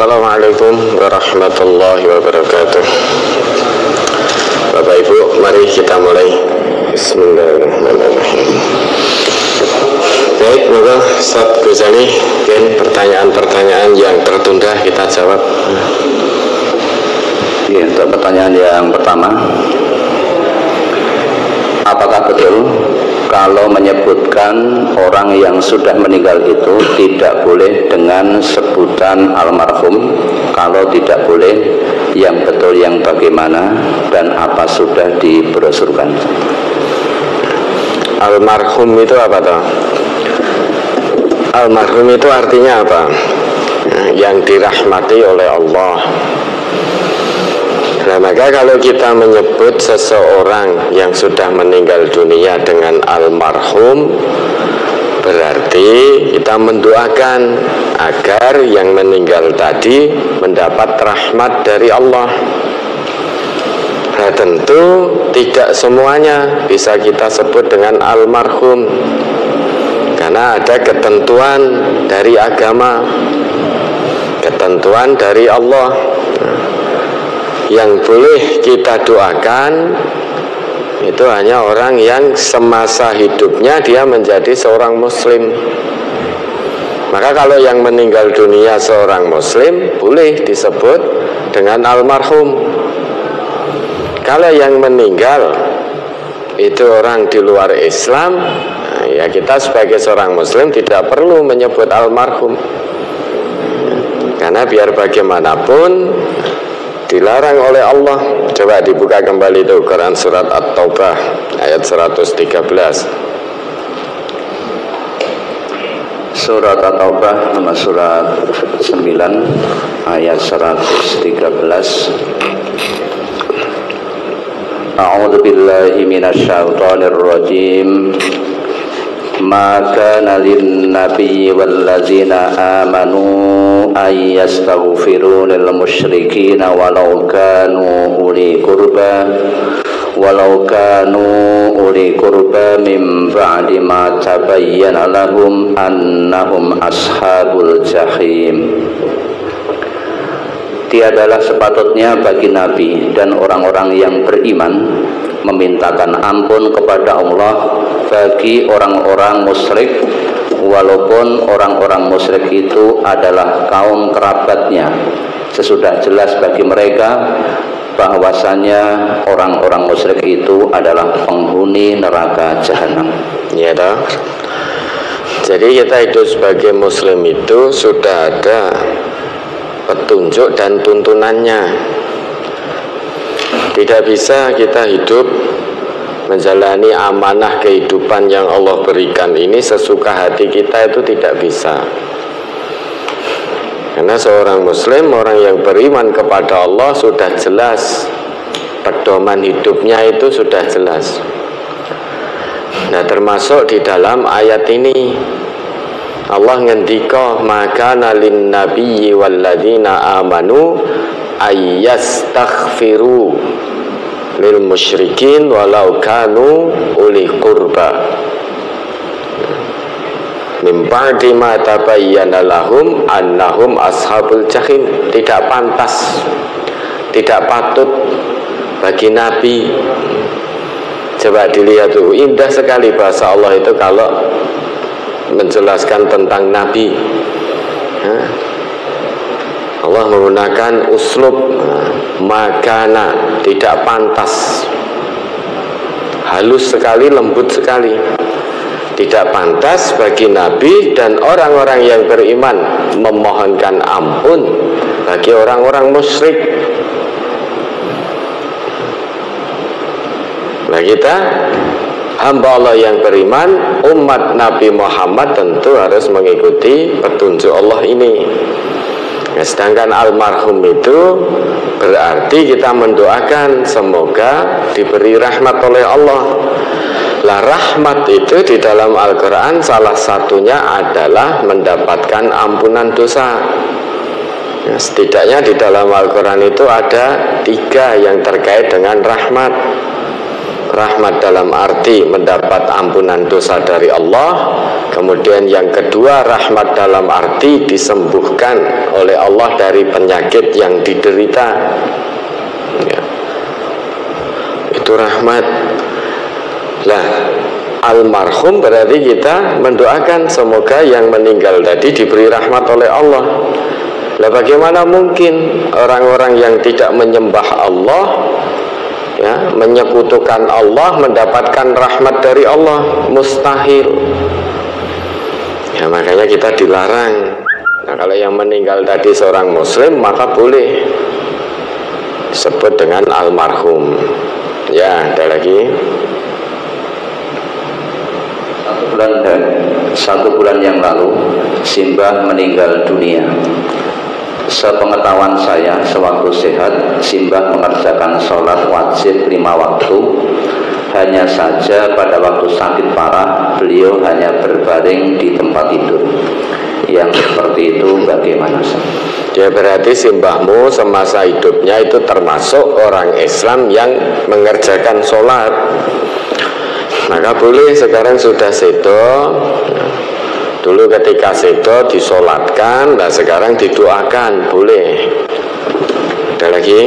Assalamualaikum warahmatullahi wabarakatuh. Bapak Ibu, mari kita mulai. Bismillahirrahmanirrahim. Baik, maka Ustaz Ghazali, mungkin pertanyaan-pertanyaan yang tertunda kita jawab. Ya, untuk pertanyaan yang pertama, apakah betul kalau menyebutkan orang yang sudah meninggal itu tidak boleh dengan sebutan almarhum? Kalau tidak boleh, yang betul yang bagaimana dan apa sudah dibrosurkan? Almarhum itu apa toh? Almarhum itu artinya apa? Yang dirahmati oleh Allah. Nah, maka kalau kita menyebut seseorang yang sudah meninggal dunia dengan almarhum, berarti kita mendoakan agar yang meninggal tadi mendapat rahmat dari Allah. Nah, tentu tidak semuanya bisa kita sebut dengan almarhum, karena ada ketentuan dari agama, ketentuan dari Allah. Yang boleh kita doakan itu hanya orang yang semasa hidupnya dia menjadi seorang muslim. Maka kalau yang meninggal dunia seorang muslim, boleh disebut dengan almarhum. Kalau yang meninggal itu orang di luar Islam, ya kita sebagai seorang muslim tidak perlu menyebut almarhum, karena biar bagaimanapun dilarang oleh Allah. Coba dibuka kembali itu Quran surat At-Taubah ayat 113. Surat At-Taubah nama surat 9 ayat 113. A'udzu billahi minasyaitonir rajim. Ma kana lin nabiyyi wal ladzina amanu ay yastaghfiru lil musyrikina walau kanu uli qurba min ba'di ma tabayyana lahum annahum ashabul jahim. Tiadalah sepatutnya bagi Nabi dan orang-orang yang beriman memintakan ampun kepada Allah bagi orang-orang musyrik, walaupun orang-orang musyrik itu adalah kaum kerabatnya. Sesudah jelas bagi mereka bahwasanya orang-orang musyrik itu adalah penghuni neraka jahanam. Ya toh? Jadi kita hidup sebagai muslim itu sudah ada petunjuk dan tuntunannya. Tidak bisa kita hidup menjalani amanah kehidupan yang Allah berikan ini sesuka hati kita, itu tidak bisa. Karena seorang muslim, orang yang beriman kepada Allah, sudah jelas pedoman hidupnya itu sudah jelas. Nah, termasuk di dalam ayat ini Allah ngendika, maka nalin nabiyyi walladzina amanu ayyastaghfiru lil musyrikin walau kanu uli qurba min ba'di ma tabayyana lahum annahum ashabul jahim. Tidak pantas, tidak patut bagi Nabi. Coba dilihat tuh, indah sekali bahasa Allah itu kalau menjelaskan tentang Nabi. Allah menggunakan uslub makana, tidak pantas, halus sekali, lembut sekali. Tidak pantas bagi Nabi dan orang-orang yang beriman memohonkan ampun bagi orang-orang musyrik. Nah, kita hamba Allah yang beriman, umat Nabi Muhammad tentu harus mengikuti petunjuk Allah ini. Nah, sedangkan almarhum itu berarti kita mendoakan semoga diberi rahmat oleh Allah. Lah, rahmat itu di dalam Al-Quran salah satunya adalah mendapatkan ampunan dosa. Nah, setidaknya di dalam Al-Quran itu ada 3 yang terkait dengan rahmat. rahmat dalam arti mendapat ampunan dosa dari Allah. Kemudian yang kedua, rahmat dalam arti disembuhkan oleh Allah dari penyakit yang diderita, ya. Itu rahmat. Lah, almarhum berarti kita mendoakan semoga yang meninggal tadi diberi rahmat oleh Allah. Lah bagaimana mungkin orang-orang yang tidak menyembah Allah, ya, menyekutukan Allah, mendapatkan rahmat dari Allah? Mustahil. Ya, makanya kita dilarang. Nah, kalau yang meninggal tadi seorang muslim, maka boleh disebut dengan almarhum. Ya, ada lagi. Satu bulan yang lalu Simbah meninggal dunia. Sepengetahuan saya, sewaktu sehat Simbah mengerjakan sholat wajib 5 waktu. Hanya saja pada waktu sakit parah beliau hanya berbaring di tempat tidur. Yang seperti itu bagaimana? Ya, berarti simbahmu semasa hidupnya itu termasuk orang Islam yang mengerjakan sholat. Maka boleh, sekarang sudah sedo. Dulu ketika sedo disolatkan, nah sekarang didoakan, boleh. Ada lagi?